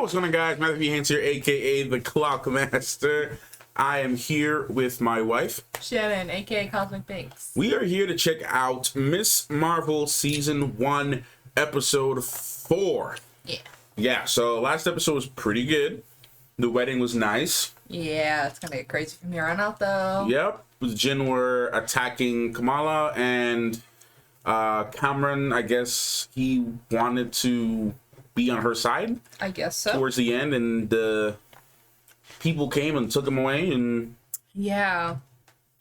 what's going on, guys? Matthew Haynes here, aka the Clock Master. I am here with my wife, Shannon, aka Cosmic Binks. We are here to check out Miss Marvel Season 1, Episode 4. Yeah, so last episode was pretty good. The wedding was nice. Yeah, it's gonna get crazy from here on out, though. Yep, Jin were attacking Kamala, and Cameron, I guess he wanted to be on her side. I guess so. Towards the end, and the people came and took him away, and yeah,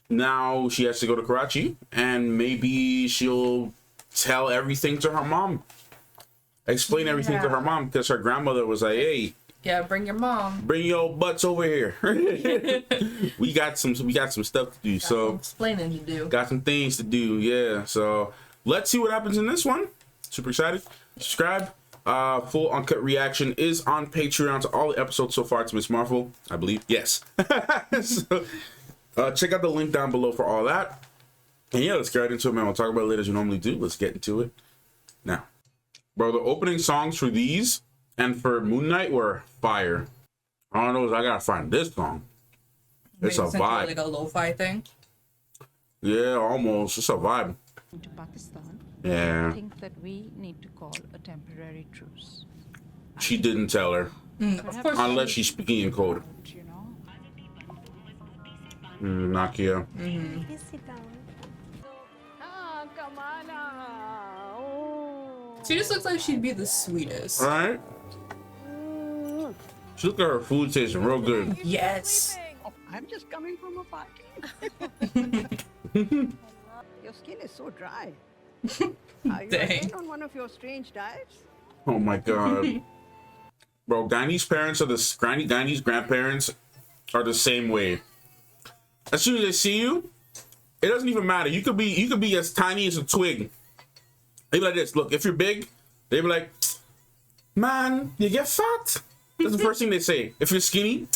now she has to go to Karachi, and maybe she'll tell everything to her mom, explain everything to her mom, because her grandmother was like, hey, yeah, bring your mom, bring your butts over here. we got some stuff to do, so explaining to do, got some things to do. Yeah, so let's see what happens in this one. Super excited. Subscribe. Full uncut reaction is on Patreon to all the episodes so far to Miss Marvel, I believe. Yes. So, check out the link down below for all that. And yeah, let's get right into it, man. We'll talk about it later as we normally do. Let's get into it now. Bro, the opening songs for these and for Moon Knight were fire. I don't know, I gotta find this song. It's a vibe. Like a lo-fi thing. Yeah, almost. It's a vibe. To Pakistan, Yeah. I think that we need to call a temporary truce. She didn't tell her. Of course. Unless she's speaking in code. You know? Nakia. She just looks like she'd be the sweetest. Alright. She look at her food tasting real good. Yes. I'm just coming from a party. Your skin is so dry. Are you Dang. again on one of your strange diets? Oh my god. Bro, Granny's parents are Granny's grandparents are the same way. As soon as they see you, it doesn't even matter. You could be as tiny as a twig. They be like this. Look, if you're big, they be like, man, you get fat. That's the first thing they say. If you're skinny,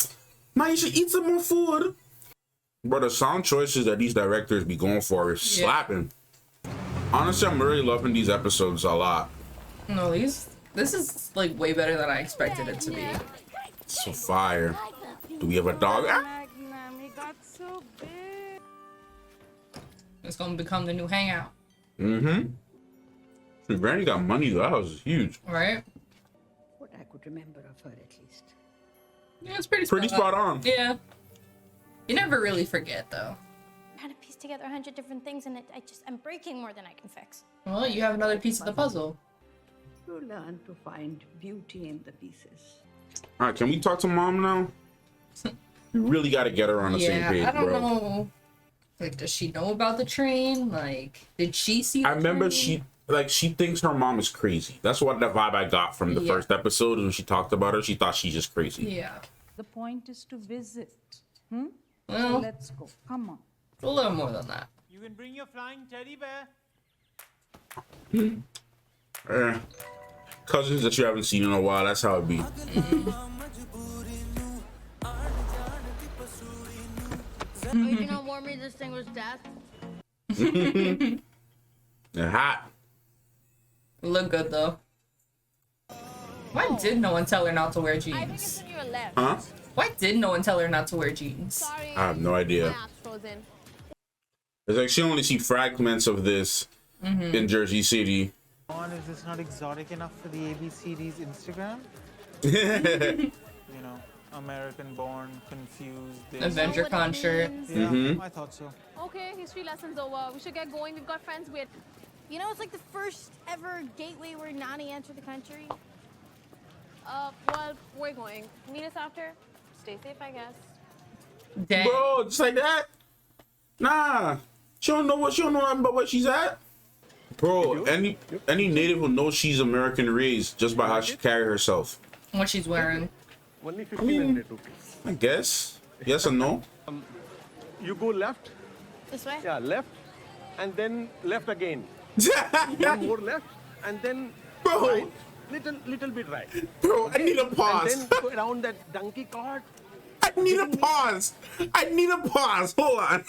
man, you should eat some more food. Bro, the song choices that these directors be going for is slapping. Honestly, I'm really loving these episodes a lot. No, this is like way better than I expected it to be. So fire. Do we have a dog? Ah! It's gonna become the new hangout. Mm-hmm. Granny got money though. That was huge. Right? What I could remember of her, at least. Yeah, it's pretty Spot on. Yeah. You never really forget, though. I'm trying to piece together 100 different things, and I'm breaking more than I can fix. Well, you have another piece of the puzzle. You learn to find beauty in the pieces. All right, can we talk to mom now? You really got to get her on the same page, I don't bro. know. Like, does she know about the train? Like, did she see the I remember train? she thinks her mom is crazy. That's what the vibe I got from the first episode when she talked about her. She thought she's just crazy. Yeah. The point is to visit. Well, So let's go. Come on. it's a little more than that. You can bring your flying teddy bear. Cousins that you haven't seen in a while. That's how it be. You know, warn me this thing was death. They're hot. Look good, though. Why did no one tell her not to wear I think it's jeans? on your left. Huh? Why did no one tell her not to wear jeans? Sorry. I have no idea. My app's frozen. It's like she only see fragments of this in Jersey City. Is this not exotic enough for the ABCD's Instagram? You know, American born, confused. Avenger what Con it shirt. means. Yeah, I thought so. Okay, history lesson's over. We should get going. We've got friends with. You know, it's like the first ever gateway where Nani entered the country. Well, we're going. Meet us after. Stay safe, I guess. Dang. Bro, just like that? Nah. She don't know nothing about where she's at. Bro, any native will know she's American raised just by how she carry herself. What she's wearing. Only 50 I mean, minutes, okay. I guess. Yes or no? You go left, This way? yeah, left, and then left again. One more left, and then Bro. right, little bit right. Bro, I need a And pause. then go around that donkey cart. I need a pause. I need a pause. Hold on.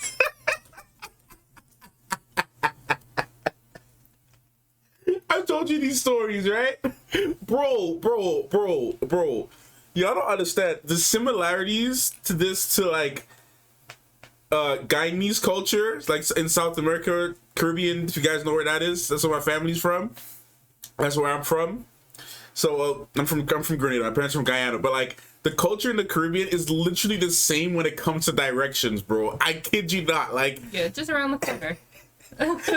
told you these stories, right? Bro. Y'all don't understand the similarities to this to like Guyanese culture, like in South America, Caribbean. If you guys know where that is, that's where my family's from. That's where I'm from. So I'm from Grenada. My parents are from Guyana, but like the culture in the Caribbean is literally the same when it comes to directions, bro. I kid you not. Like, Yeah, just around the corner.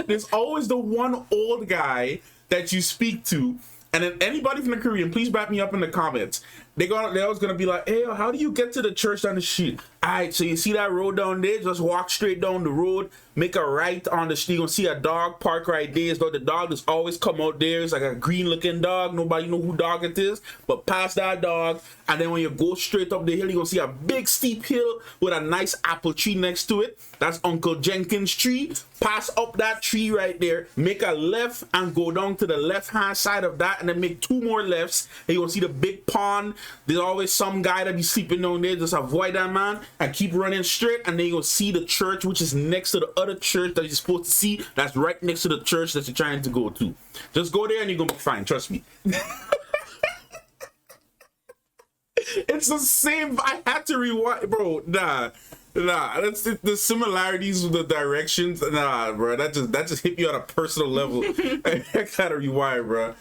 there's always the one old guy that you speak to, and then anybody from the Caribbean, please back me up in the comments. They're always gonna be like, "Hey, how do you get to the church down the street?" All right, so you see that road down there? Just walk straight down the road, make a right on the street. You're gonna see a dog park right there. So the dog just always come out there. It's like a green-looking dog. Nobody know who dog it is, but past that dog, and then when you go straight up the hill, you're gonna see a big steep hill with a nice apple tree next to it. That's Uncle Jenkins' tree. Pass up that tree right there, make a left, and go down to the left-hand side of that, and then make 2 more lefts, and you're gonna see the big pond. There's always some guy that be sleeping down there. Just avoid that man and keep running straight, and then you're gonna see the church, which is next to the other church that you're supposed to see. That's right next to the church that you're trying to go to. Just go there and you're gonna be fine, trust me. It's the same. I had to rewind, bro. Nah, that's the similarities with the directions. Nah, bro, that just hit me on a personal level. I gotta rewind, bro.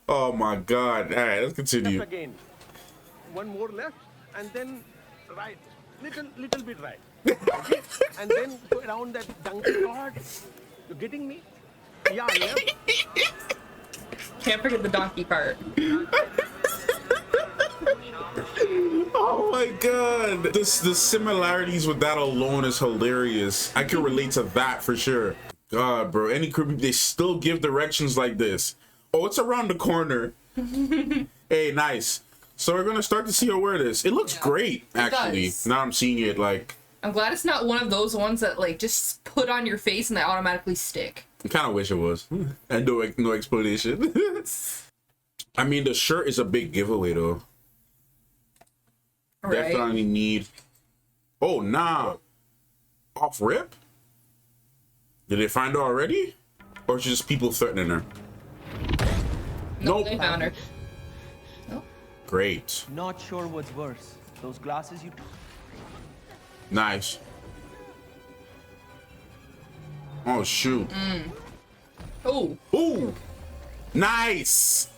Oh my god. All right, let's continue. Left again. One more left, and then right. Little bit right. Okay? And then go around that donkey cart. You getting me? Yeah, left. Can't forget the donkey cart. Oh my god. The similarities with that alone is hilarious. I can relate to that for sure. God, bro. Any Caribbean, they still give directions like this. Oh, it's around the corner. Hey, nice. So we're gonna start to see her wear this. It looks great, actually. Does. Now I'm seeing it like. I'm glad it's not one of those ones that like just put on your face and they automatically stick. I kind of wish it was. And no explanation. I mean, the shirt is a big giveaway though. Right. Definitely need. Oh nah. Off rip? Did they find her already? Or it's just people threatening her? No, Nope. they found her. Great. Not sure what's worse. Those glasses you took. Nice. Oh shoot. Oh, Ooh. Nice.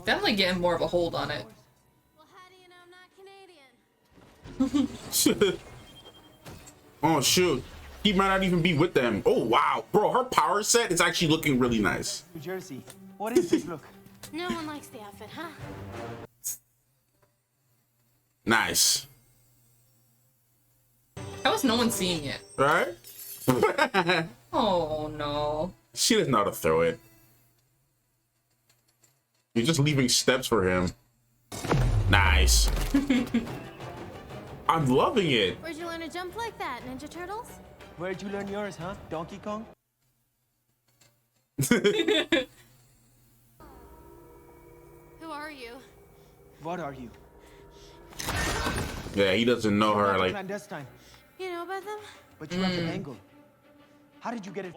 definitely getting more of a hold on it. Well, how do you know I'm not Canadian? Oh shoot. He might not even be with them. Oh wow. Bro, her power set is actually looking really nice. New Jersey. What is this look? No one likes the outfit, huh? Nice. How is no one seeing it? Right? Oh no. She doesn't know how to throw it. You're just leaving steps for him. Nice. I'm loving it. Where'd you learn to jump like that, Ninja Turtles? Where'd you learn yours, huh? Donkey Kong? Who are you? What are you? Yeah, he doesn't know her like. Clandestine. You know about them? But you have the angle. How did you get it?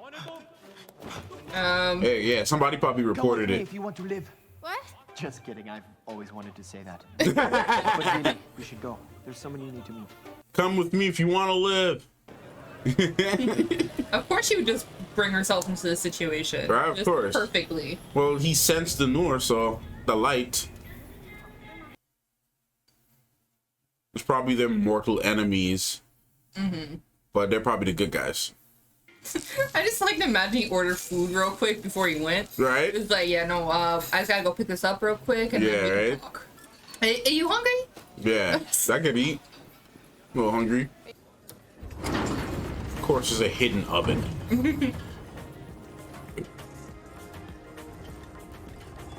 Hey, yeah, somebody probably Come with reported me it. if you want to live. What? Just kidding. I've always wanted to say that. But really, we should go. There's someone you need to meet. Come with me if you want to live. Of course she would just bring herself into the situation. Right, of just course. Perfectly. Well, he sensed the Noor, so the light. It's probably their mortal enemies. But they're probably the good guys. I just like to imagine he ordered food real quick before he went. Right? It's like, yeah, no, I just gotta go pick this up real quick and Yeah, then we can right? talk. Hey, are you hungry? Yeah, I could eat. A little hungry. Of course, there's a hidden oven.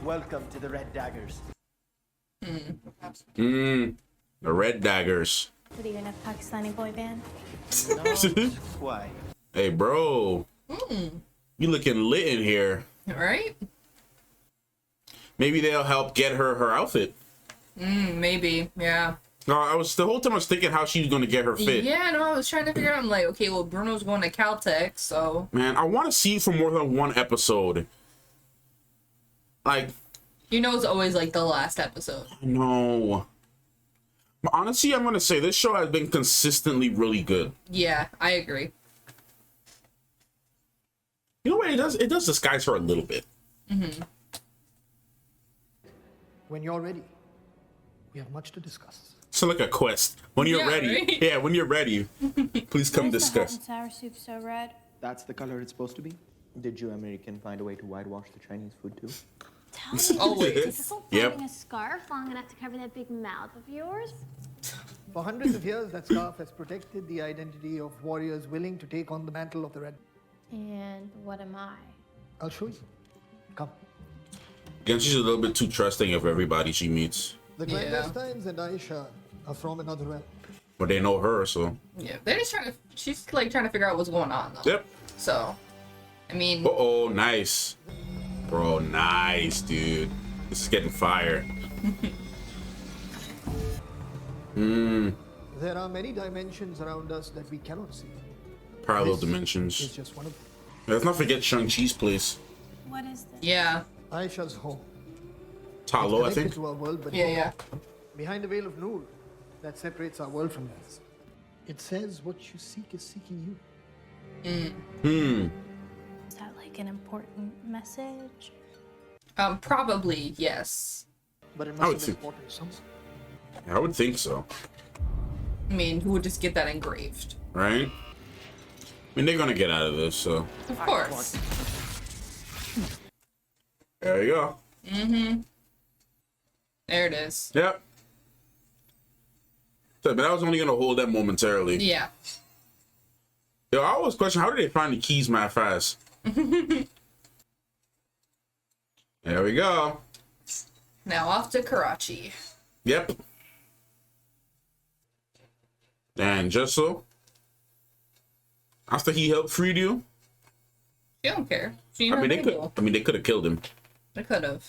Welcome to the Red Daggers. The red daggers. What are you in a Pakistani boy band? Why? Hey, bro. You looking lit in here. Right? Maybe they'll help get her outfit. Maybe, yeah. No, the whole time I was thinking how she was gonna get her fit. Yeah, no, I was trying to figure out, I'm like, okay, well, Bruno's going to Caltech, so... Man, I want to see it for more than one episode. Like, You know, it's always like the last episode. no. But honestly, I'm gonna say this show has been consistently really good. Yeah, I agree. You know what it does? It does disguise her a little bit. When you're ready, we have much to discuss. So like a quest. When you're Yeah, ready. right? Yeah, when you're ready. Please come Why is the hot discuss. and sour soup so red? That's the color it's supposed to be. Did you American find a way to whitewash the Chinese food too? Tell me, Always. is difficult Yep. finding a scarf long enough to cover that big mouth of yours? For hundreds of years, that scarf has protected the identity of warriors willing to take on the mantle of the Red. And what am I? I'll show you. Come. Again, she's a little bit too trusting of everybody she meets. The Yeah. clandestines and Aisha are from another realm. But they know her, so. Yeah, they're just trying to. She's like trying to figure out what's going on though. Yep. So, I mean, Uh-oh, nice. Bro, nice, dude. This is getting fire. There are many dimensions around us that we cannot see. Parallel This dimensions. is just one of them. Let's not forget Shang-Chi's place. What is this? yeah, Aisha's home. Talo, I Connected think. to our world, but yeah. behind the veil of Noor that separates our world from theirs. It says what you seek is seeking you. Is that like an important message? Probably yes. But it I would must have think- been important to someone. I would think so. I mean, who would just get that engraved? Right? I mean, they're gonna get out of this, so. Of course. There you go. There it is. Yep. So, but I was only gonna hold that momentarily. Yeah. Yo, I always question, how did they find the keys mad fast? There we go. Now off to Karachi. Yep. And just so, after he helped freed you, She don't care. She I mean, they people. could have killed him. They could have.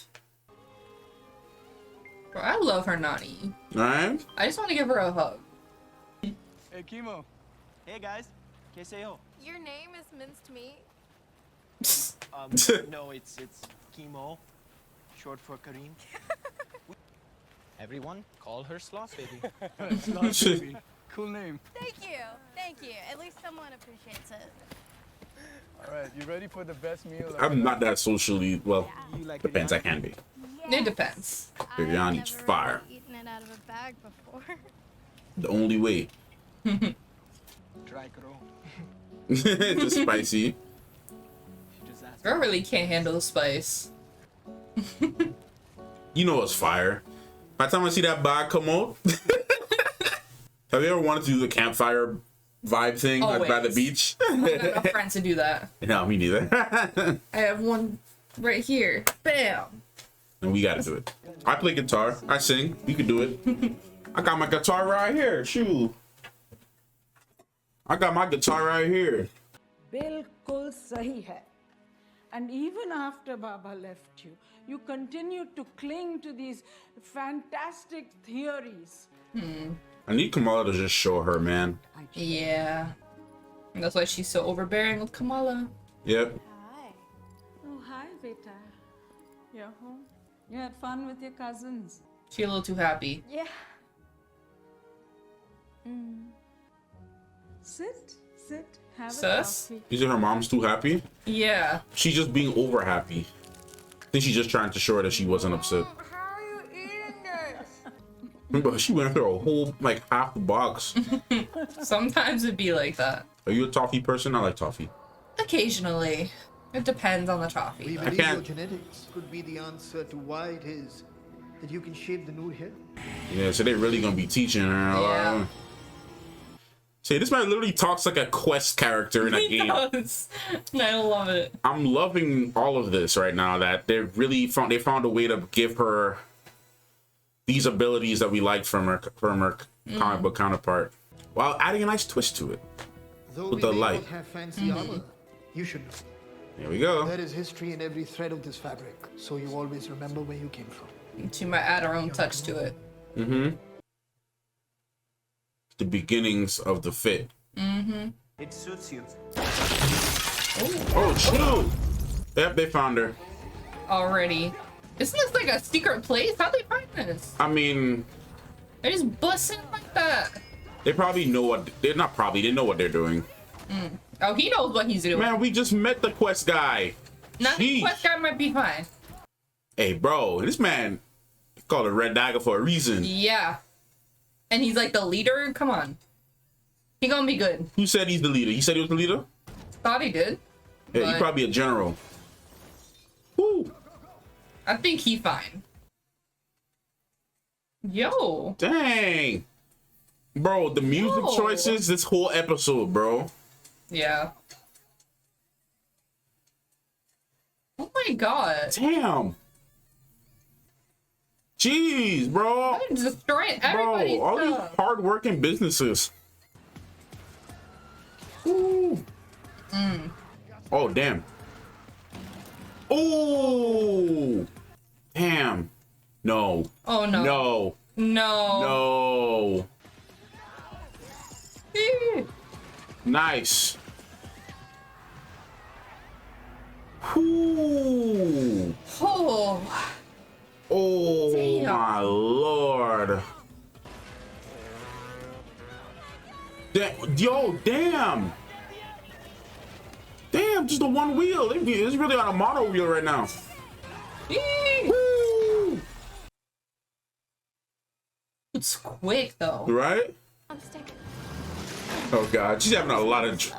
Bro, I love her Nani. Alright? I just want to give her a hug. Hey, Kimo. Hey guys, KSAO. Your name is minced meat. No, it's Chemo, short for Kareem. Everyone, call her Sloth Baby. Cool name. Thank you. Thank you. At least someone appreciates it. All right, you ready for the best meal? I'm not that socially, well, You like depends, I can be. It depends. Biryani's I've never fire. really eaten it out of a bag before. The only way. Try Karo. It's spicy. You just asked. Girl really can't handle the spice. You know it's fire. By the time I see that bag come out, have you ever wanted to do the campfire vibe thing like by the Always. beach? I don't got enough friends to do that. No, me neither. I have one right here. Bam. And we gotta do it. I play guitar. I sing. You can do it. I got my guitar right here. Shoot. I got my guitar right here. बिल्कुल सही है. And even after Baba left you, you continued to cling to these fantastic theories. I need Kamala to just show her, man. Yeah. And that's why she's so overbearing with Kamala. Yep. Hi. Oh, hi, beta. You're home. You had fun with your cousins. She a little too happy. Yeah. Sit, have Sus? a coffee. You think her mom's too happy? Yeah. She's just being over happy. I think she's just trying to show her that she wasn't upset. How are you eating this? But she went through a whole, like, half the box. Sometimes it'd be like that. Are you a toffee person? I like toffee. Occasionally. It depends on the We toffee. believe can't- your genetics could be the answer to why it is that you can shape the Noor hair. Yeah, so they're really gonna be teaching her. Yeah. See, this man literally talks like a quest character in a He game. does. I love it. I'm loving all of this right now. That they found a way to give her these abilities that we liked from her comic book counterpart, while adding a nice twist to it. Though With we the may light. not have fancy armor, you should know. There we go. There is history in every thread of this fabric, so you always remember where you came from. She might add her own touch to it. The beginnings of the fit. It suits you. Oh, shoot! Yep, they found her. Already. Isn't this like a secret place? How'd they find this? I mean, They just bust in like that. they probably know what they're not probably they know what they're doing. Oh, he knows what he's doing. Man, we just met the quest guy. Now the Sheesh. quest guy might be fine. Hey, bro, this man called a red dagger for a reason. Yeah. And he's like the leader? Come on. He gonna be good. Who said he's the leader? He said he was the leader? Thought he did. Yeah, but he's probably a general. Woo. I think he fine. Yo. Dang. Bro, the music Yo. choices this whole episode, bro. Yeah. Oh my god. Damn. Jeez, bro. I'm destroying everybody's Bro, all these stuff. hard-working businesses. Ooh. Oh, damn. Oh. Damn. No. Oh no. No. No. No. No. Nice. Ooh. Oh. Oh, Damn. my lord. Yo, damn. Damn, just the one wheel. It's really on a mono wheel right now. Woo. It's quick though. Right? Oh, God. She's having a lot of...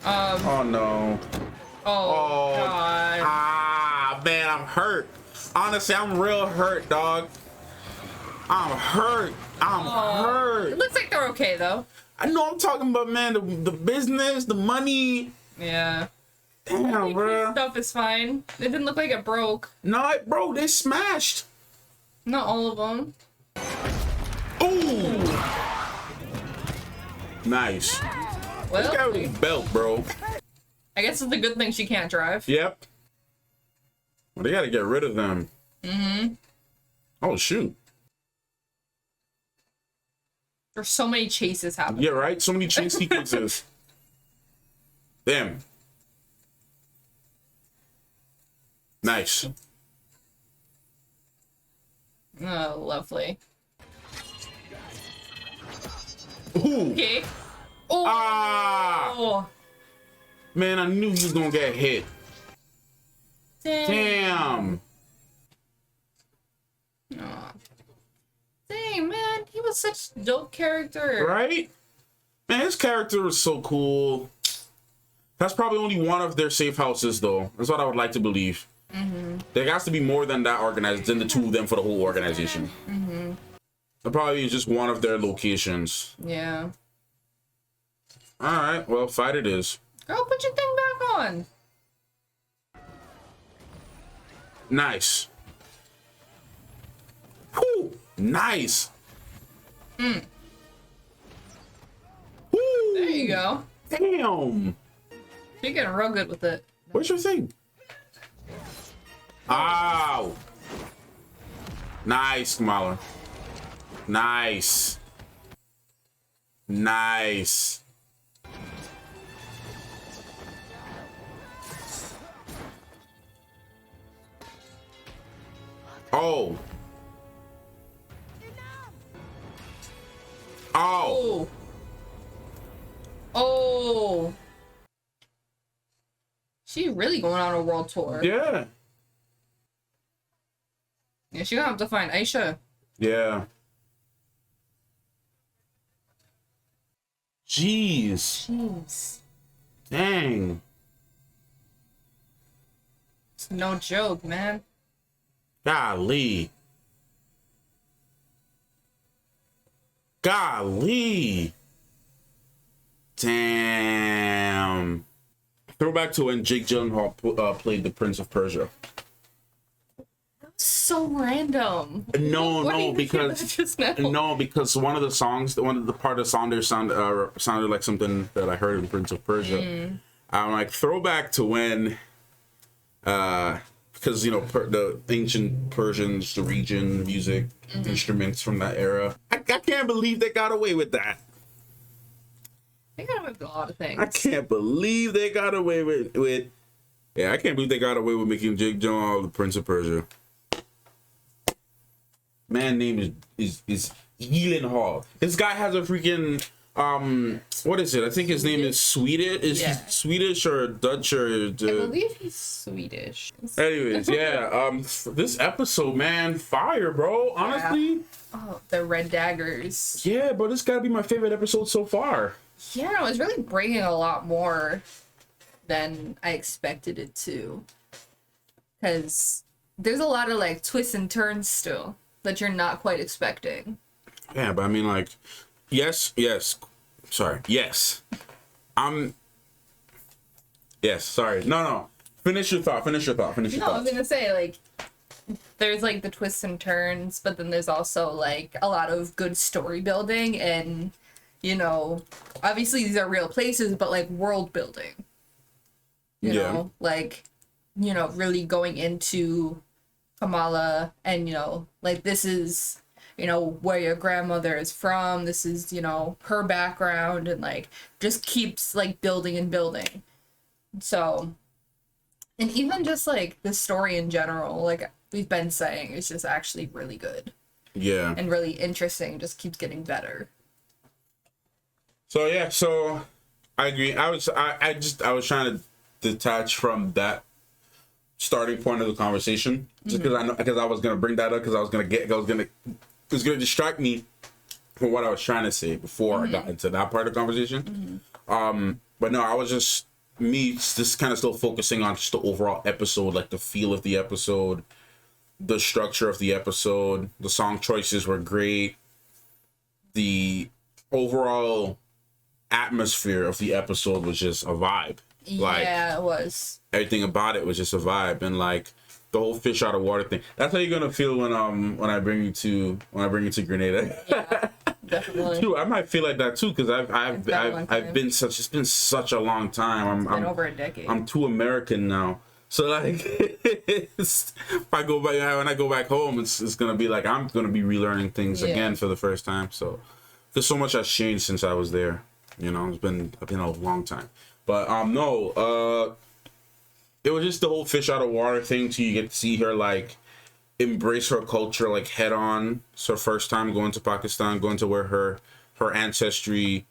Oh, no. Oh, God. Ah, man, I'm hurt. Honestly, I'm real hurt, dog. I'm hurt. I'm It hurt. looks like they're okay though. I know I'm talking about, man, the business, the money. Yeah. Damn, bro. Stuff is fine. It didn't look like it broke. No, bro, they smashed. Not all of them. Ooh. Nice. This guy Well, with his belt, bro. I guess it's a good thing she can't drive. Yep. Well, they gotta get rid of them. Mm-hmm. Oh, shoot. There's so many chases happening. Yeah, right? So many chase sequences. Damn. Nice. Oh, lovely. Ooh. Okay. Oh. Ah. Man, I knew he was gonna get hit. Damn. Aw. Dang, man. He was such a dope character. Right? Man, his character was so cool. That's probably only one of their safe houses, though. That's what I would like to believe. There has to be more than that organized, than the two of them for the whole organization. That probably is just one of their locations. Yeah. All right, well, fight it is. Girl, put your thing back on. Nice. Whew, nice. Mm. Woo. There you go. Damn. You're getting real good with it. Where's your thing? Ow. Nice, Kamala. Nice. Nice. Oh. Oh. Oh. Oh. She really going on a world tour. Yeah. Yeah, she gonna have to find Aisha. Yeah. Jeez. Jeez. Dang. It's no joke, man. Golly. Golly. Damn. Throwback to when Jake Gyllenhaal played the Prince of Persia. So random. No, Why no, did you because say that just now? no, because one of the songs, one of the part of the song there sounded like something that I heard in Prince of Persia. I'm like throwback to when, because you know the ancient Persians, the region music instruments from that era. I can't believe they got away with that. They got away with a lot of things. I can't believe they got away with Yeah, I can't believe they got away with making Jake Gyllenhaal the Prince of Persia. Man name is Gyllenhaal. This guy has a freaking what is it? I think his name is Swedish. Is he Swedish or Dutch or? I believe he's Swedish. Anyways, yeah. This episode, man, fire, bro. Honestly. Oh, the red daggers. Yeah, bro, this gotta be my favorite episode so far. Yeah, no, it's really bringing a lot more than I expected it to. Because there's a lot of like twists and turns still that you're not quite expecting. Yeah, but I mean, like, yes. Sorry, yes. Yes, sorry. No. Finish your thought. No, I was gonna say, like, there's like the twists and turns, but then there's also like a lot of good story building and, you know, obviously these are real places, but like world building. You know, like, you know, really going into Kamala and, you know, like this is, you know, where your grandmother is from. This is, you know, her background and like just keeps like building and building. So, and even just like the story in general, like we've been saying, is just actually really good. Yeah. And really interesting. Just keeps getting better. So yeah, so I agree. I was trying to detach from that starting point of the conversation just because I was gonna bring that up because it was gonna distract me from what I was trying to say before I got into that part of the conversation. But no, I was just kind of still focusing on just the overall episode, like the feel of the episode, the structure of the episode. The song choices were great. The overall atmosphere of the episode was just a vibe. Like, yeah, it was. Everything about it was just a vibe, and like the whole fish out of water thing. That's how you're gonna feel when I bring you to Grenada. Yeah, definitely. Dude, I might feel like that too because it's been such a long time. I'm over a decade. I'm too American now. So like, if I go back when I go back home, it's gonna be like I'm gonna be relearning things again for the first time. So because so much has changed since I was there. You know, it's been a long time. But it was just the whole fish out of water thing till you get to see her like embrace her culture like head on. It's her first time going to Pakistan, going to where her ancestry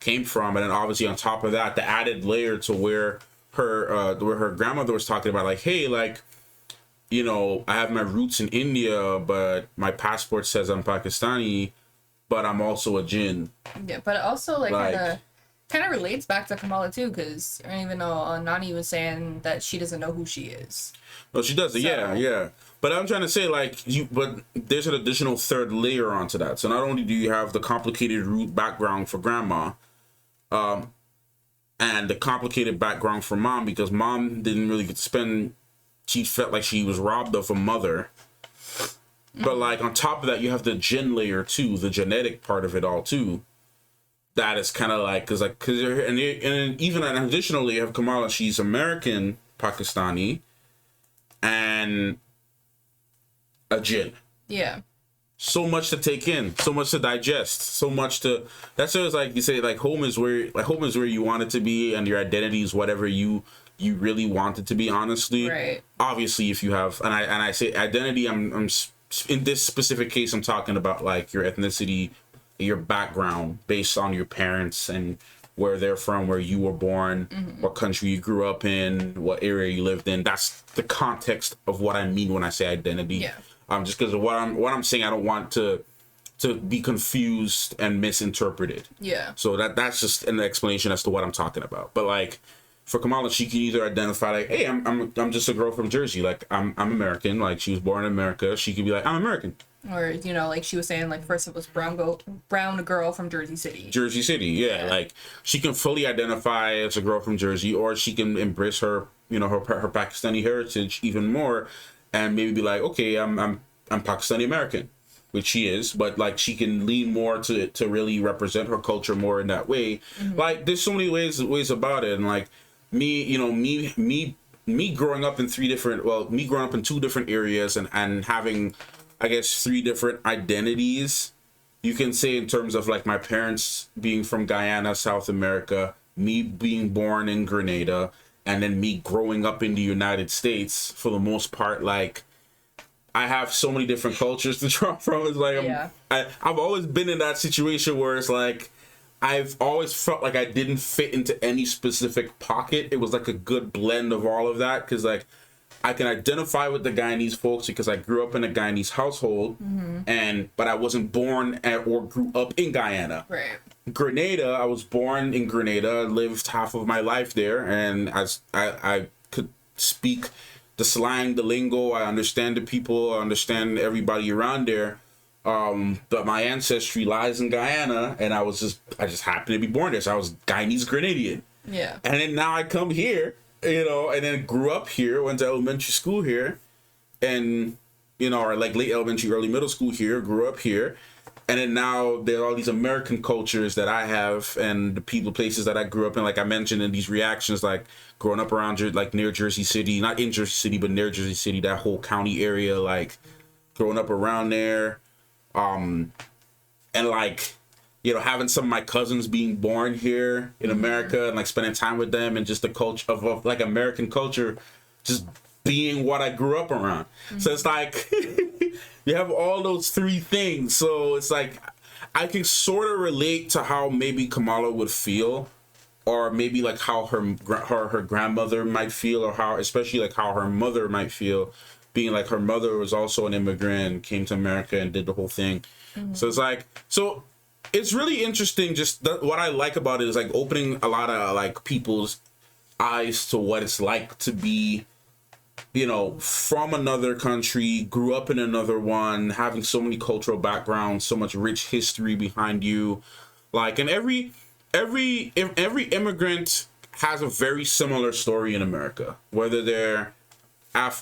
came from, and then obviously on top of that, the added layer to where her grandmother was talking about like, hey, like, you know, I have my roots in India, but my passport says I'm Pakistani, but I'm also a jinn. Yeah, but also like kind of relates back to Kamala too, because I don't even know, Nani was saying that she doesn't know who she is. No, she doesn't. So, yeah. But I'm trying to say but there's an additional third layer onto that. So not only do you have the complicated root background for grandma, and the complicated background for mom, because mom didn't really get to spend. She felt like she was robbed of a mother. But like on top of that, you have the gen layer too, the genetic part of it all too. That is kind of like and even additionally, you have Kamala. She's American Pakistani, and a jinn. Yeah. So much to take in, so much to digest, so much to. That's what it's like. You say like home is where you want it to be, and your identity is whatever you really want it to be. Honestly, right. Obviously, if you have, and I say identity, I'm in this specific case, I'm talking about like your ethnicity, your background based on your parents and where they're from, where you were born, what country you grew up in, what area you lived in. That's the context of what I mean when I say identity. Yeah. Just because of what I'm saying, I don't want to be confused and misinterpreted. Yeah. So that's just an explanation as to what I'm talking about. But like for Kamala, she can either identify like, hey, I'm just a girl from Jersey, like I'm American, like she was born in America. She could be like, I'm American. Or, you know, like she was saying, like first it was brown girl from Jersey City. Jersey City, yeah. Like she can fully identify as a girl from Jersey, or she can embrace her, you know, her Pakistani heritage even more, and maybe be like, okay, I'm Pakistani American, which she is, but like she can lean more to really represent her culture more in that way. Like there's so many ways about it, and like me growing up in two different areas and having, I guess, 3 different identities, you can say, in terms of like my parents being from Guyana, South America, me being born in Grenada, and then me growing up in the United States, for the most part, like, I have so many different cultures to draw from. It's like, I've always been in that situation where it's like, I've always felt like I didn't fit into any specific pocket. It was like a good blend of all of that, because like I can identify with the Guyanese folks because I grew up in a Guyanese household, but I wasn't born or grew up in Guyana. Right. Grenada, I was born in Grenada, lived half of my life there, and as I could speak the slang, the lingo, I understand the people, I understand everybody around there. But my ancestry lies in Guyana, and I just happened to be born there, so I was Guyanese Grenadian. Yeah. And then now I come here, you know, and then grew up here, went to elementary school here, and, you know, or like late elementary, early middle school here, grew up here. And then now there are all these American cultures that I have, and the people, places that I grew up in, like I mentioned in these reactions, like growing up around like near Jersey City, not in Jersey City, but near Jersey City, that whole county area, like growing up around there. And like, you know, having some of my cousins being born here in America and like spending time with them, and just the culture of like American culture, just being what I grew up around. So it's like, you have all those three things. So it's like, I can sort of relate to how maybe Kamala would feel, or maybe like how her grandmother might feel, or how, especially like how her mother might feel, being like her mother was also an immigrant, came to America and did the whole thing. So it's like, so it's really interesting. Just what I like about it is like opening a lot of like people's eyes to what it's like to be, you know, from another country, grew up in another one, having so many cultural backgrounds, so much rich history behind you. Like, and every immigrant has a very similar story in America, whether they're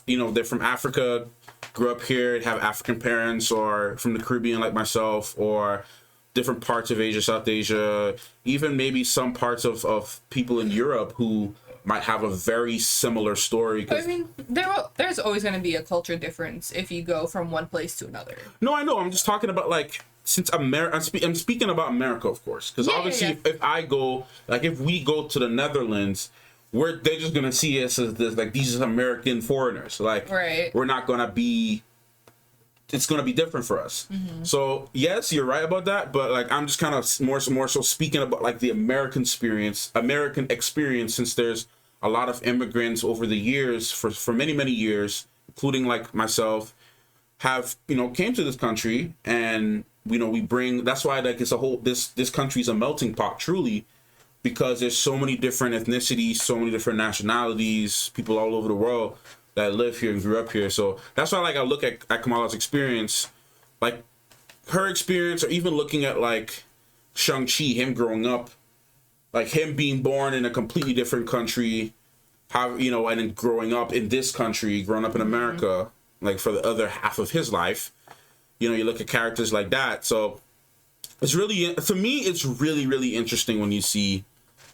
they're from Africa, grew up here, have African parents, or from the Caribbean like myself, or different parts of Asia, South Asia, even maybe some parts of people in Europe who might have a very similar story. I mean, there's always going to be a culture difference if you go from one place to another. No, I know. I'm just talking about like, since I'm speaking about America, of course, because obviously if I go, like if we go to the Netherlands, they're just gonna see us as this, like, these are American foreigners. Like, we're not gonna be. It's gonna be different for us. So yes, you're right about that. But like, I'm just kind of more so speaking about like the American experience, since there's a lot of immigrants over the years, for many years, including like myself, have, you know, came to this country, and you know, we bring. That's why like it's a whole this country's a melting pot, truly. Because there's so many different ethnicities, so many different nationalities, people all over the world that live here and grew up here. So that's why, like, I look at Kamala's experience, like her experience, or even looking at like Shang-Chi, him growing up, like him being born in a completely different country, how, you know, and then growing up in this country, growing up in America, like for the other half of his life, you know, you look at characters like that. So it's really, to me, it's really interesting when you see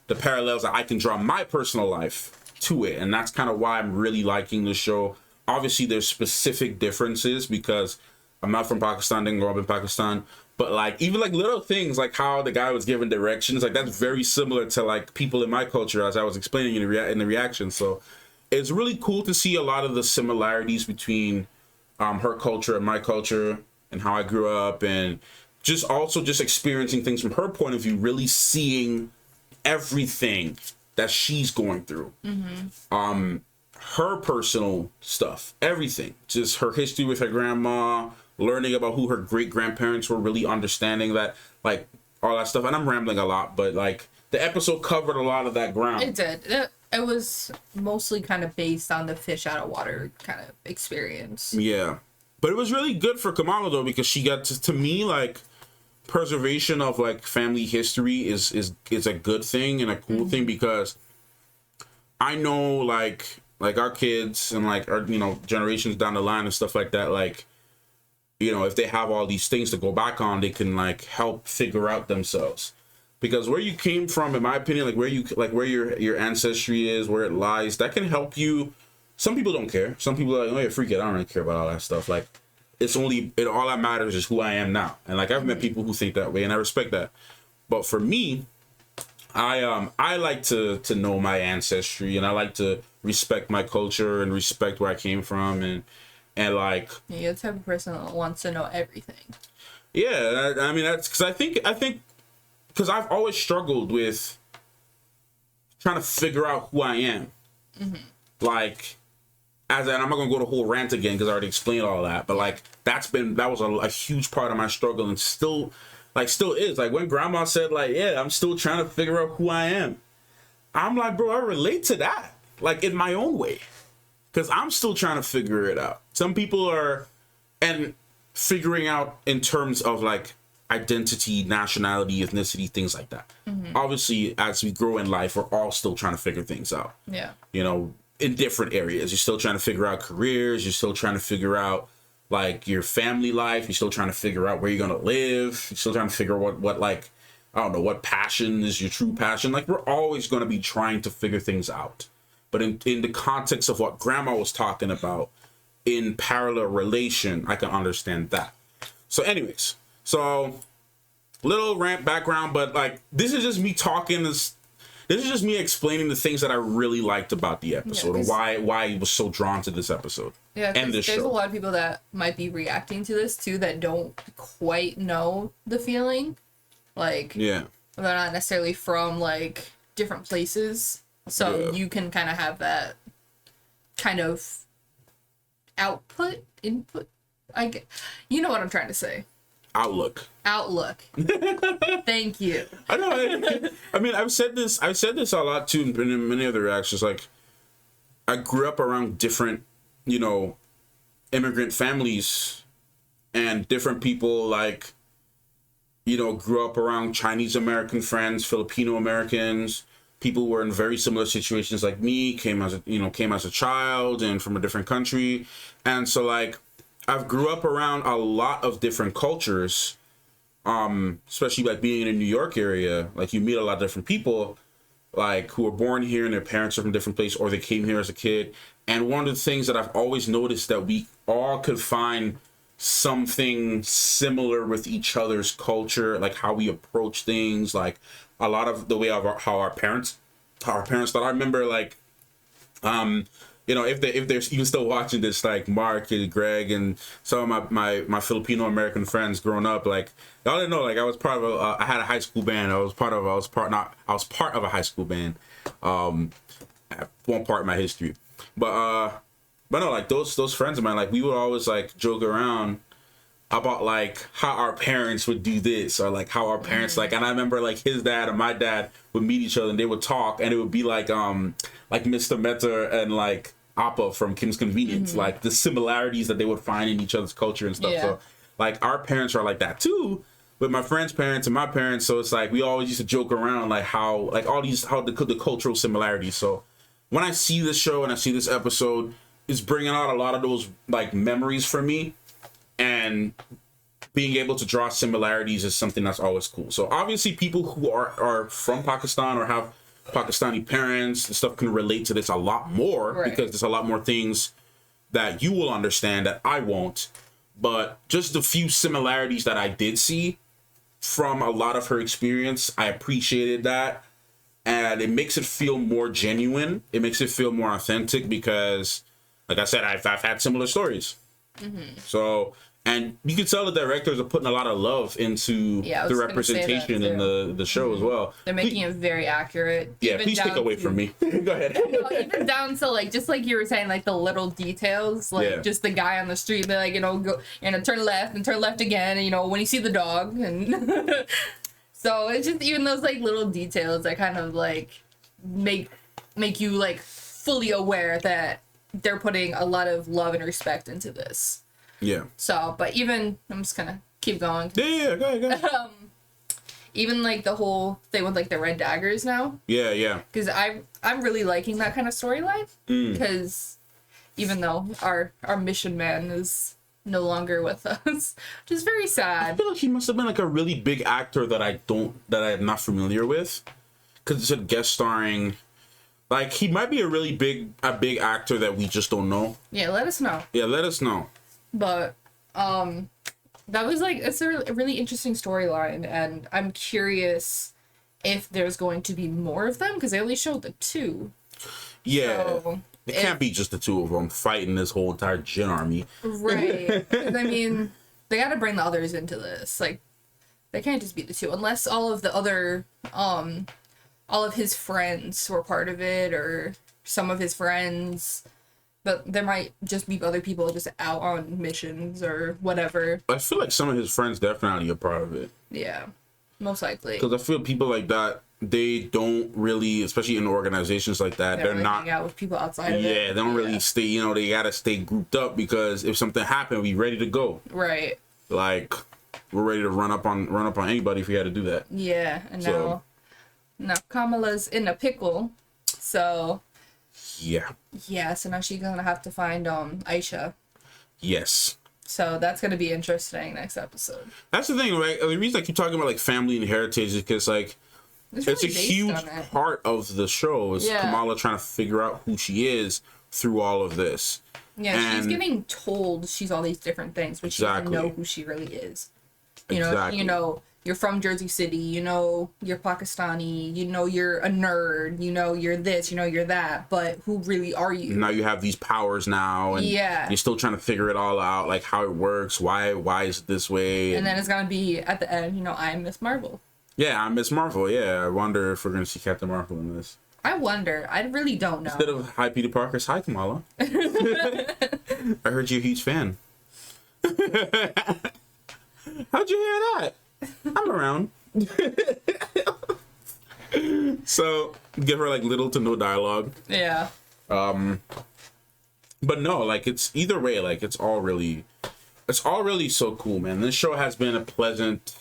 the parallels that I can draw my personal life to it. And that's kind of why I'm really liking the show. Obviously, there's specific differences because I'm not from Pakistan, didn't grow up in Pakistan. But like, even like little things like how the guy was given directions, like that's very similar to like people in my culture, as I was explaining in the reaction. So it's really cool to see a lot of the similarities between her culture and my culture, and how I grew up, and just also just experiencing things from her point of view, really seeing everything that she's going through. Her personal stuff, everything, just her history with her grandma, learning about who her great grandparents were, really understanding that, like, all that stuff. And I'm rambling a lot, but like the episode covered a lot of that ground. It did. It was mostly kind of based on the fish out of water kind of experience. Yeah, but it was really good for Kamala though, because she got to me, like, preservation of like family history is a good thing and a cool thing, because I know like our kids and like our, you know, generations down the line and stuff like that, like, you know, if they have all these things to go back on, they can like help figure out themselves. Because where you came from, in my opinion, like where your ancestry is, where it lies, that can help you. Some people don't care. Some people are like, oh yeah, freak it, I don't really care about all that stuff. Like, all that matters is who I am now. And like, I've met people who think that way, and I respect that. But for me, I like to know my ancestry, and I like to respect my culture and respect where I came from, and like, Yeah, you're the type of person that wants to know everything. yeah, I mean, that's because I think because I've always struggled with trying to figure out who I am. Like, and I'm not gonna go the whole rant again because I already explained all that, but like that was a huge part of my struggle, and still is. Like when grandma said like, yeah, I'm still trying to figure out who I am. I'm like, bro, I relate to that, like in my own way, because I'm still trying to figure it out. Some people are, and figuring out in terms of like identity, nationality, ethnicity, things like that. Obviously, as we grow in life, we're all still trying to figure things out. Yeah. You know, in different areas. You're still trying to figure out careers. You're still trying to figure out like your family life. You're still trying to figure out where you're gonna live. You're still trying to figure out what like, I don't know, what passion is your true passion. Like we're always gonna be trying to figure things out. But in the context of what grandma was talking about, in parallel relation, I can understand that. So anyways, so little rant background, but like this is just me talking this is just me explaining the things that I really liked about the episode, and why I was so drawn to this episode. Yeah, and this there's show. a lot of people that might be reacting to this too that don't quite know the feeling. Like, yeah, they're not necessarily from like different places, so you can kind of have that kind of input. You know what I'm trying to say. Outlook. Thank you. I know. I mean, I've said this a lot too in many other reactions. Like, I grew up around different, you know, immigrant families, and different people. Like, you know, grew up around Chinese American friends, Filipino Americans, people who were in very similar situations like me. Came as a child and from a different country, and so like, I've grew up around a lot of different cultures, especially like being in the New York area. Like you meet a lot of different people, like who were born here and their parents are from a different place, or they came here as a kid. And one of the things that I've always noticed that we all could find something similar with each other's culture, like how we approach things, like a lot of the way of how our parents thought. I remember like, you know, if they're even still watching this, like Mark and Greg and some of my Filipino American friends growing up, like y'all didn't know, like I was part of I had a high school band. I was part of a high school band. At one part of my history, but no, like those friends of mine, like we would always like joke around about like how our parents would do this, or like how our parents like, and I remember like his dad and my dad would meet each other and they would talk, and it would be like Mr. Meta and like Appa from Kim's Convenience, like the similarities that they would find in each other's culture and stuff. So like our parents are like that too, with my friends' parents and my parents. So it's like we always used to joke around like how like all these the cultural similarities. So when I see this show and I see this episode, it's bringing out a lot of those like memories for me. And being able to draw similarities is something that's always cool. So obviously people who are from Pakistan or have Pakistani parents and stuff can relate to this a lot more, because there's a lot more things that you will understand that I won't. But just the few similarities that I did see from a lot of her experience, I appreciated that. And it makes it feel more genuine. It makes it feel more authentic because, like I said, I've had similar stories. So, and you can tell the directors are putting a lot of love into the representation in the show as well. They're making it very accurate. Yeah, please take away from me. Go ahead. Even down to like, just like you were saying, like the little details, like just the guy on the street, be like, you know, go and turn left and turn left again, and you know, when you see the dog, and so it's just even those like little details that kind of like make you like fully aware that they're putting a lot of love and respect into this. Yeah. So, but even, I'm just gonna keep going. Yeah, go ahead. Even like the whole thing with like the red daggers now. Yeah. Because I'm really liking that kind of storyline. Because even though our mission man is no longer with us, which is very sad. I feel like he must have been like a really big actor that I'm not familiar with. Because it's a guest starring. Like, he might be a big actor that we just don't know. Yeah, let us know. Yeah, let us know. But, that was like, it's a really interesting storyline, and I'm curious if there's going to be more of them, because they only showed the 2. Yeah. So, it can't be just the 2 of them fighting this whole entire Jin army. Right. 'Cause, I mean, they got to bring the others into this. Like, they can't just be the 2, unless all of the other, all of his friends were part of it, or some of his friends. But there might just be other people just out on missions or whatever. I feel like some of his friends definitely are part of it. Yeah, most likely. Because I feel people like that, they don't really, especially in organizations like that, They they're don't really not. hang out with people outside of it. Yeah, they don't really stay. You know, they gotta stay grouped up because if something happened, we ready to go. Right. Like, we're ready to run up on anybody if we had to do that. Yeah, and So- now Kamala's in a pickle, so Yeah. yeah, so now she's gonna have to find Aisha. Yes. So that's gonna be interesting next episode. That's the thing, right? The reason I keep talking about like family and heritage is because like it's a really based huge on it. part of the show is Yeah. Kamala trying to figure out who she is through all of this. Yeah, she's And- getting told she's all these different things, but she Exactly. doesn't know who she really is. You know, Exactly. you know, you're from Jersey City, you know, you're Pakistani, you know, you're a nerd, you know, you're this, you know, you're that, but who really are you? Now you have these powers now, and Yeah. you're still trying to figure it all out, like how it works, why is it this way, And then it's gonna be at the end, you know, I'm Miss Marvel. yeah, I'm Miss Marvel. Yeah, I wonder if we're gonna see Captain Marvel in this I wonder. I really don't know. instead of hi Peter Parker's hi Kamala. I heard you're a huge fan. How'd you hear that? I'm around. So give her like little to no dialogue. Yeah. But no, like it's either way, like it's all really so cool, man. This show has been a pleasant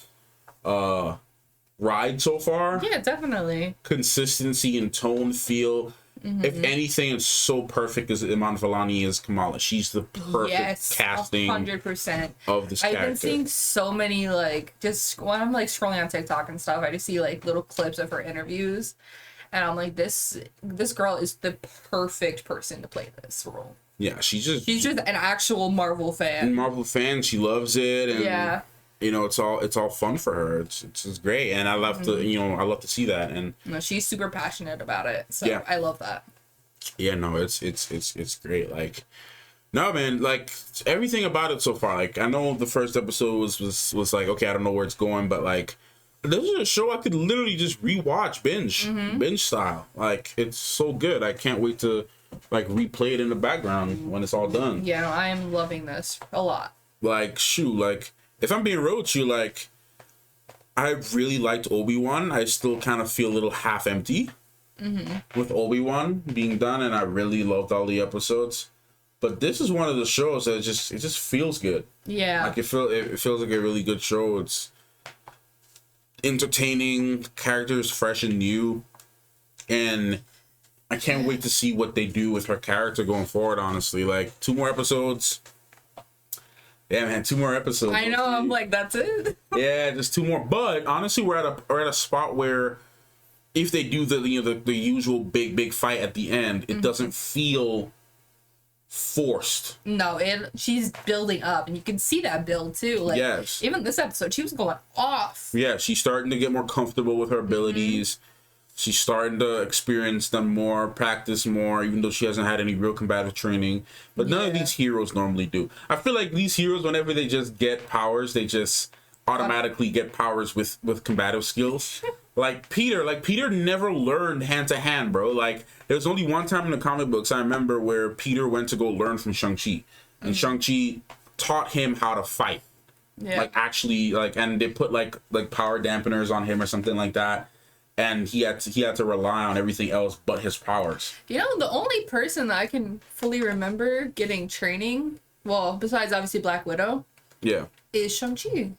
ride so far. Yeah, definitely. Consistency in tone, feel. If anything, it's so perfect as Iman Vellani is Kamala. She's the perfect Yes, casting 100%. of this I've character. been seeing so many, like, just when I'm like scrolling on TikTok and stuff, I just see like little clips of her interviews, and I'm like, this girl is the perfect person to play this role. Yeah, she's just an actual Marvel fan. Marvel fan. She loves it, and Yeah. you know, it's all fun for her. It's great, and I love to I love to see that. And You know, she's super passionate about it, so Yeah. I love that. yeah, no, it's great. Like, no, man, like everything about it so far. Like, I know the first episode was like, okay, I don't know where it's going, but like, this is a show I could literally just rewatch, binge style. Like, it's so good. I can't wait to like replay it in the background when it's all done. Yeah, no, I am loving this a lot. Like, shoot, like if I'm being real with you, like I really liked Obi-Wan. I still kind of feel a little half empty with Obi-Wan being done, and I really loved all the episodes. But this is one of the shows that it just feels good. Yeah. Like it feels like a really good show. It's entertaining, characters fresh and new, and I can't wait to see what they do with her character going forward. Honestly, like 2 more episodes. Yeah, man, 2 more episodes. I know. I'm like, that's it. Yeah, just 2 more. But honestly, we're at a spot where if they do the usual big fight at the end, it doesn't feel forced. No, she's building up, and you can see that build too. Like, Yes. even this episode, she was going off. Yeah, she's starting to get more comfortable with her abilities. She's starting to experience them more, practice more, even though she hasn't had any real combative training. But none of these heroes normally do. I feel like these heroes, whenever they just get powers, they just automatically get powers with combative skills. Like Peter never learned hand to hand, bro. Like there's only one time in the comic books I remember where Peter went to go learn from Shang-Chi, and Shang-Chi taught him how to fight. Yeah. Like actually, like, and they put like power dampeners on him or something like that, and he had to rely on everything else but his powers. You know, the only person that I can fully remember getting training, well, besides obviously Black Widow, Yeah. is Shang-Chi.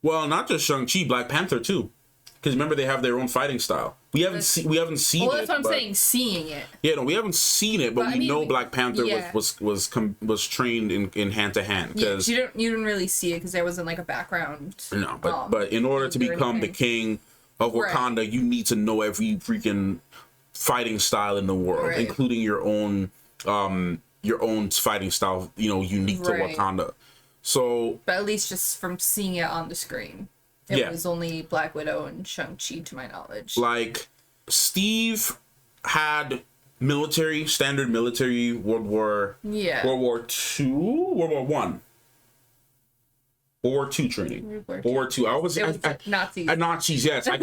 Well, not just Shang-Chi, Black Panther too. Because remember, they have their own fighting style. We haven't seen Well, it. that's what I'm but- saying, seeing it. Yeah, no, we haven't seen it, but But, I we mean, know Black Panther yeah. was trained in hand to hand. Yeah, Because you didn't really see it because there wasn't like a background. no, but in order to or become the anything. king of Right. Wakanda, you need to know every freaking fighting style in the world, Right. including your own fighting style. You know, unique Right. to Wakanda. So But at least just from seeing it on the screen. It was only Black Widow and Shang-Chi, to my knowledge. Like, Steve had standard military, World War II, World War One. World War II training. World War II. Nazis. Nazis, yes. I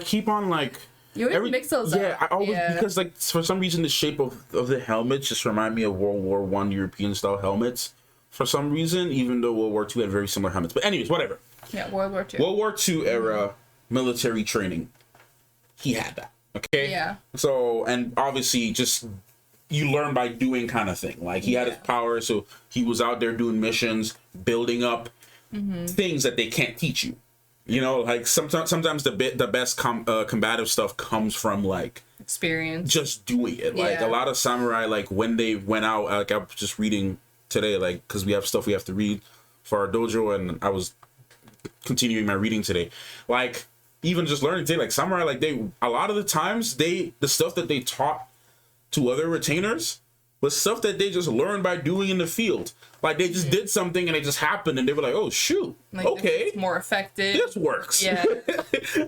keep on like. You always mix those up. Yeah, I always because like for some reason the shape of the helmets just remind me of World War One European style helmets. For some reason, even though World War II had very similar helmets. But anyways, whatever. Yeah, World War II. World War II era military training. He had that. Okay. Yeah. So, and obviously just you learn by doing kind of thing. Like he had his power, so he was out there doing missions, building up things that they can't teach you. You know, like sometimes the best combative stuff comes from like experience, just doing it. Like a lot of samurai, like when they went out, like I was just reading today, like because we have stuff we have to read for our dojo, and I was continuing my reading today. Like even just learning today, like samurai, like a lot of the times the stuff that they taught to other retainers was stuff that they just learned by doing in the field. Like they just did something and it just happened and they were like, oh shoot, like, okay, it's more effective. This works. Yeah.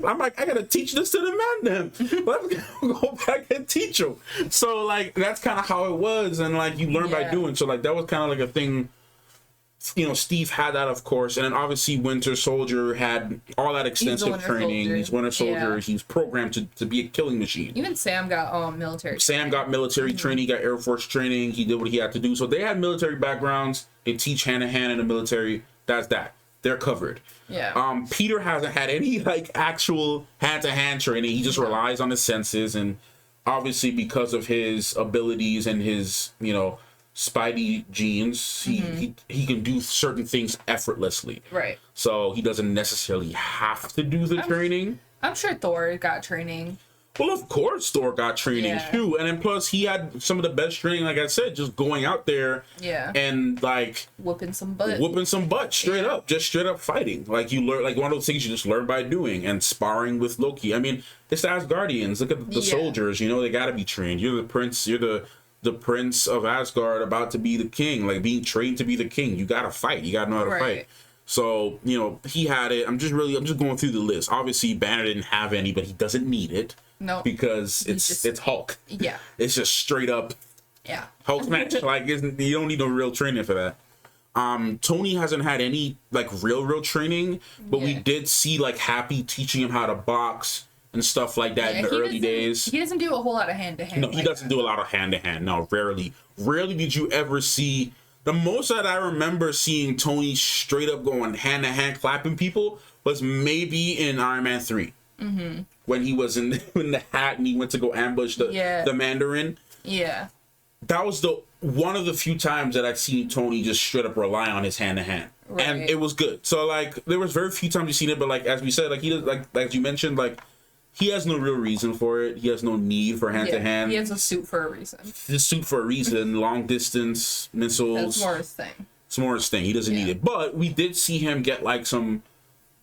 I'm like, I gotta teach this to the men then. Let's go back and teach them. So like that's kind of how it was, and like you learn by doing. So like that was kind of like a thing. You know, Steve had that, of course, and then obviously Winter Soldier had all that extensive training. Soldier. He's Winter Soldier. Yeah. He's programmed to be a killing machine. Even Sam got military. Sam got military training. He got Air Force training. He did what he had to do. So they had military backgrounds. They teach hand to hand in the military. That's that. They're covered. Yeah. Peter hasn't had any like actual hand to hand training. He just relies on his senses, and obviously because of his abilities and his Spidey genes, he can do certain things effortlessly. Right. So he doesn't necessarily have to do the training. I'm sure Thor got training. Well, of course Thor got training too. And then plus he had some of the best training, like I said, just going out there and like whooping some butt straight up, just straight up fighting. Like you learn, like one of those things you just learn by doing, and sparring with Loki. I mean, it's the Asgardians. Look at the soldiers, they gotta be trained. You're the prince, you're the prince of Asgard, about to be the king, like being trained to be the king. You gotta fight. You gotta know how to fight. So, he had it. I'm just going through the list. Obviously, Banner didn't have any, but he doesn't need it. No. Because it's Hulk. Yeah. It's just straight up Hulk smash. Like, you don't need no real training for that. Tony hasn't had any, like, real training, but we did see, like, Happy teaching him how to box and stuff like that in the early days. He doesn't do a whole lot of hand-to-hand. No, he doesn't do a lot of hand-to-hand. No, rarely. Rarely did you ever see... The most that I remember seeing Tony straight up going hand-to-hand clapping people was maybe in Iron Man 3. Mm-hmm. When he was in the hat and he went to go ambush the Mandarin. Yeah. That was one of the few times that I've seen Tony just straight up rely on his hand-to-hand. Right. And it was good. So, like, there was very few times you've seen it, but, like, as we said, like, he does, like as you mentioned, like, he has no real reason for it. He has no need for hand-to-hand. He has a suit for a reason. His suit for a reason. Long distance missiles. That's more his thing. It's more his thing. He doesn't need it. But we did see him get like some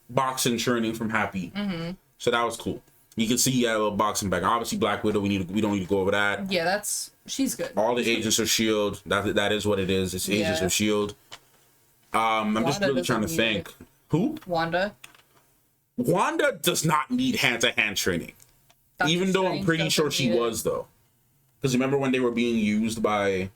boxing training from Happy. Mm-hmm. So that was cool. You can see he had a little boxing back. Obviously, Black Widow. We don't need to go over that. Yeah, she's good. All the Agents of Shield. That is what it is. It's Agents of Shield. I'm just really trying to think. Who? Wanda does not need hand-to-hand training. Even though I'm pretty sure she was, though. Because remember when they were being used by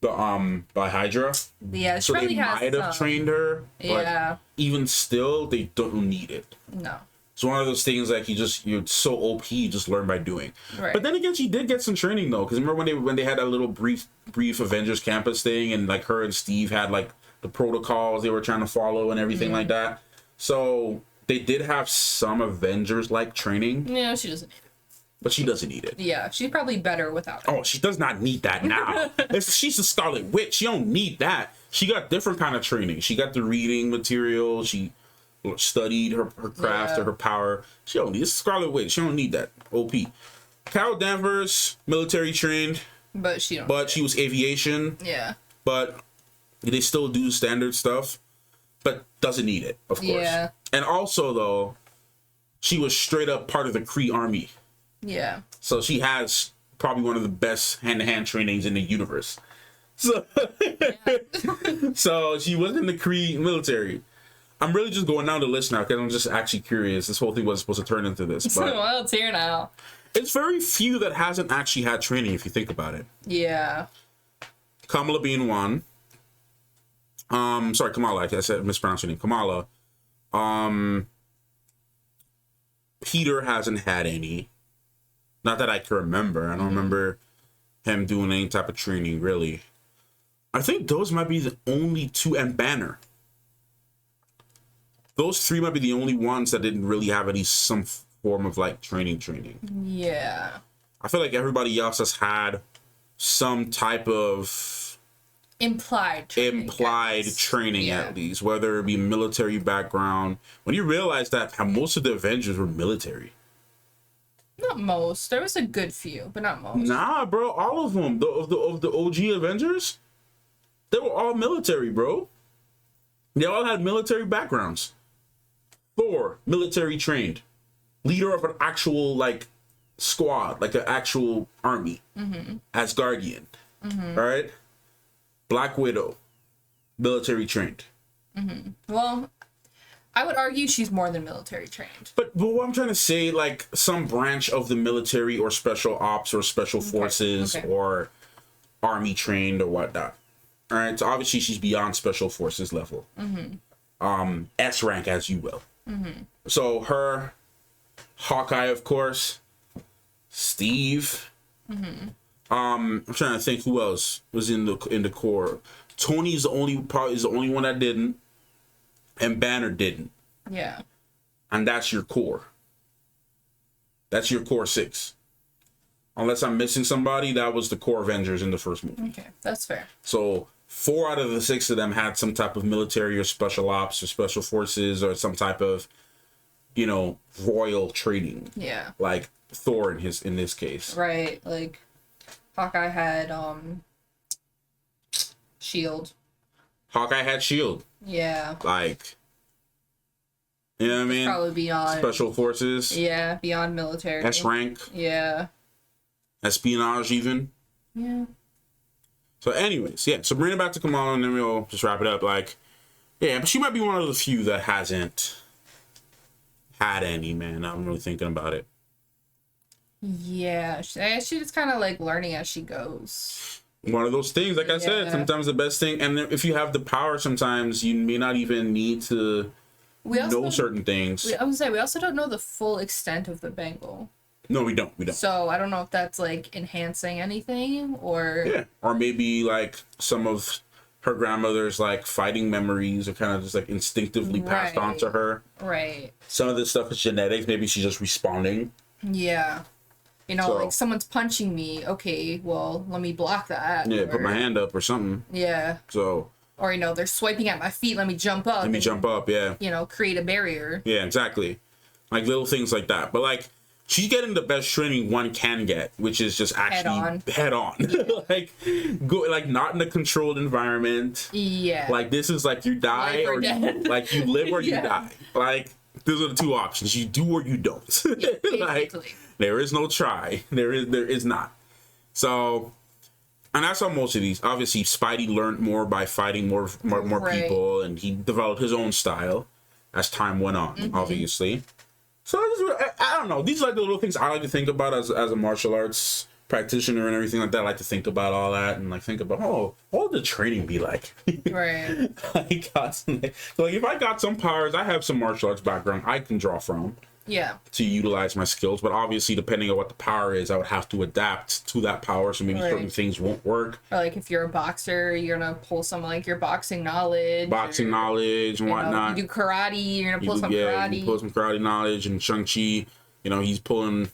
by Hydra? Yeah, so they might have trained her. Yeah. But even still, they don't need it. No. It's one of those things like you're so OP, you just learn by doing. Right. But then again, she did get some training though. Because remember when they had that little brief Avengers campus thing, and like her and Steve had like the protocols they were trying to follow and everything like that. So they did have some Avengers-like training. Yeah, she doesn't need it. But she doesn't need it. Yeah, she's probably better without it. Oh, she does not need that now. She's a Scarlet Witch. She don't need that. She got different kind of training. She got the reading material. She studied her craft or her power. She don't need it. Scarlet Witch. She don't need that. OP. Carol Danvers, military trained. But she was aviation. Yeah. But they still do standard stuff. But doesn't need it, of course. Yeah. And also, though, she was straight up part of the Kree army. Yeah. So she has probably one of the best hand-to-hand trainings in the universe. So, so she was in the Kree military. I'm really just going down the list now because I'm just actually curious. This whole thing was supposed to turn into this, but Well, it's here now. it's very few that hasn't actually had training if you think about it. Yeah. Kamala being one. Sorry, Kamala. I said mispronounced your name. Kamala. Peter hasn't had any. Not that I can remember. I don't remember him doing any type of training, really. I think those might be the only two, and Banner. Those three might be the only ones that didn't really have any some form of like training. Yeah. I feel like everybody else has had some type of implied training at least, whether it be military background. When you realize that most of the Avengers were military. Not most. There was a good few, but not most. Nah, bro, all of them. Of the OG Avengers, they were all military, bro. They all had military backgrounds. Thor, military trained, leader of an actual like squad, like an actual army, Asgardian. All right. Black Widow, military trained. Well, I would argue she's more than military trained. But what I'm trying to say, like some branch of the military or special ops or special forces or army trained or whatnot. All right. So obviously she's beyond special forces level. S rank, as you will. So her, Hawkeye, of course, Steve. I'm trying to think who else was in the core. Tony's the only one that didn't, and Banner didn't. Yeah. And that's your core. That's your core 6. Unless I'm missing somebody, that was the core Avengers in the first movie. Okay, that's fair. So 4 out of the 6 of them had some type of military or special ops or special forces or some type of, royal training. Yeah. Like Thor in this case. Right. Like Hawkeye had Shield. Hawkeye had Shield. Yeah. Like, you know what I mean? Probably beyond special forces. Yeah, beyond military. S rank. Yeah. Espionage even. Yeah. So anyways, yeah. So bring it back to Kamala and then we'll just wrap it up. Like, yeah, but she might be one of the few that hasn't had any, man. I'm really thinking about it. Yeah. She's just kind of like learning as she goes. One of those things, like I said, sometimes the best thing, and if you have the power, sometimes you may not even need to know certain things. I was say we also don't know the full extent of the bangle. No, we don't. So I don't know if that's like enhancing anything or or maybe like some of her grandmother's like fighting memories are kind of just like instinctively passed on to her. Right. Some of this stuff is genetics. Maybe she's just responding. Yeah. Like someone's punching me. Okay, well, let me block that. Yeah, put my hand up or something. Yeah. So. Or, they're swiping at my feet. Let me jump up. Yeah. Create a barrier. Yeah, exactly. Like little things like that. But like, she's getting the best training one can get, which is just actually head on. Like, go like not in a controlled environment. Yeah. Like this is like you die or like you live or you die. Like those are the two options. You do or you don't. Yeah, like there is no try. There is not. So, and that's how most of these. Obviously, Spidey learned more by fighting more people, and he developed his own style as time went on. Obviously. So I don't know. These are like the little things I like to think about as a martial arts practitioner and everything like that. I like to think about all that and like think about what would the training be like? Right. Like if I got some powers, I have some martial arts background I can draw from. Yeah. To utilize my skills, but obviously depending on what the power is, I would have to adapt to that power. So maybe certain things won't work. Or like if you're a boxer, you're gonna pull some like your boxing knowledge. And whatnot. You do karate, you're gonna pull some karate. You pull some karate knowledge, and Shang-Chi, he's pulling.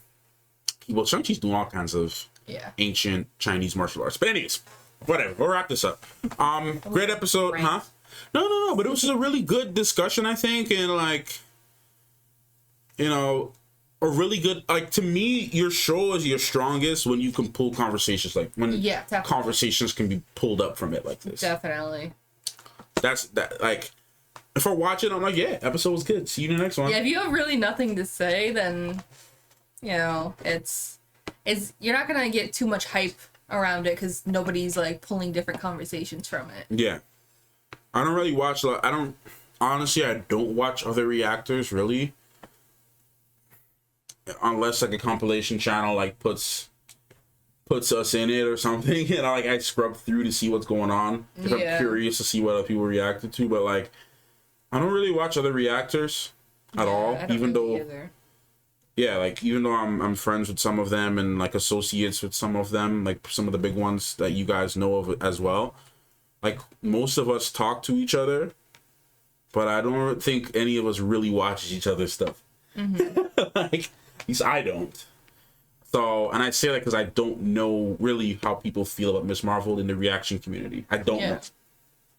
Well, Shang-Chi's doing all kinds of ancient Chinese martial arts. But anyways, whatever. We'll wrap this up. Great episode, huh? No. But it was just a really good discussion, I think, and like. A really good, like, to me, your show is your strongest when you can pull conversations, like, when conversations can be pulled up from it like this. Definitely. That's, like, if I watch it, I'm like, yeah, episode was good. See you in the next one. Yeah, if you have really nothing to say, then, it's you're not gonna get too much hype around it, because nobody's, like, pulling different conversations from it. Yeah. I don't really watch, I don't honestly, I don't watch other reactors really, unless like a compilation channel like puts us in it or something, and I scrub through to see what's going on if I'm curious to see what other people reacted to. But like, I don't really watch other reactors at all, even though even though I'm friends with some of them and like associates with some of them, like some of the big ones that you guys know of as well. Like most of us talk to each other, but I don't think any of us really watches each other's stuff. Like, at least I don't. So, and I say that because I don't know really how people feel about Miss Marvel in the reaction community. I don't know.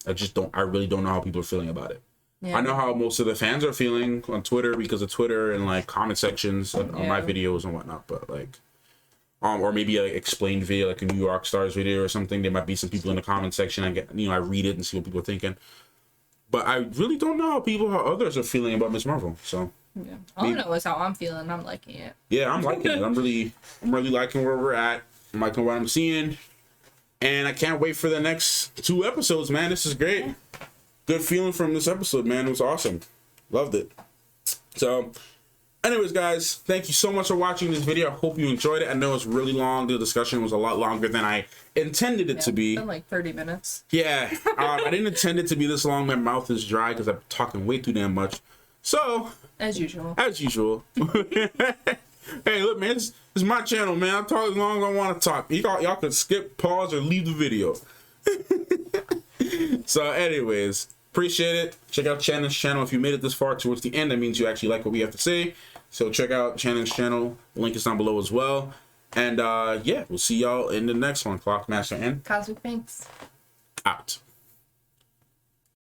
I just don't. I really don't know how people are feeling about it. I know how most of the fans are feeling on Twitter because of Twitter and like comment sections on my videos and whatnot. But like, or maybe a explained video, like a New York Stars video or something. There might be some people in the comment section. I get, I read it and see what people are thinking. But I really don't know how others are feeling about Miss Marvel. So all I know is how I'm feeling. I'm liking it. Yeah, I'm liking it. I'm really liking where we're at. I'm liking what I'm seeing, and I can't wait for the next 2 episodes, man. This is great. Good feeling from this episode, man. It was awesome. Loved it. So, anyways, guys, thank you so much for watching this video. I hope you enjoyed it. I know it's really long. The discussion was a lot longer than I intended it to be. It's been like 30 minutes. Yeah, I didn't intend it to be this long. My mouth is dry because I'm talking way too damn much. So, as usual. Hey, look, man, this is my channel, man. I'll talk as long as I want to talk. Y'all can skip, pause, or leave the video. So, anyways, appreciate it. Check out Shannon's channel. If you made it this far towards the end, that means you actually like what we have to say. So check out Shannon's channel. The link is down below as well. And yeah, we'll see y'all in the next one. Clockmaster and Cosmic Pinks. out.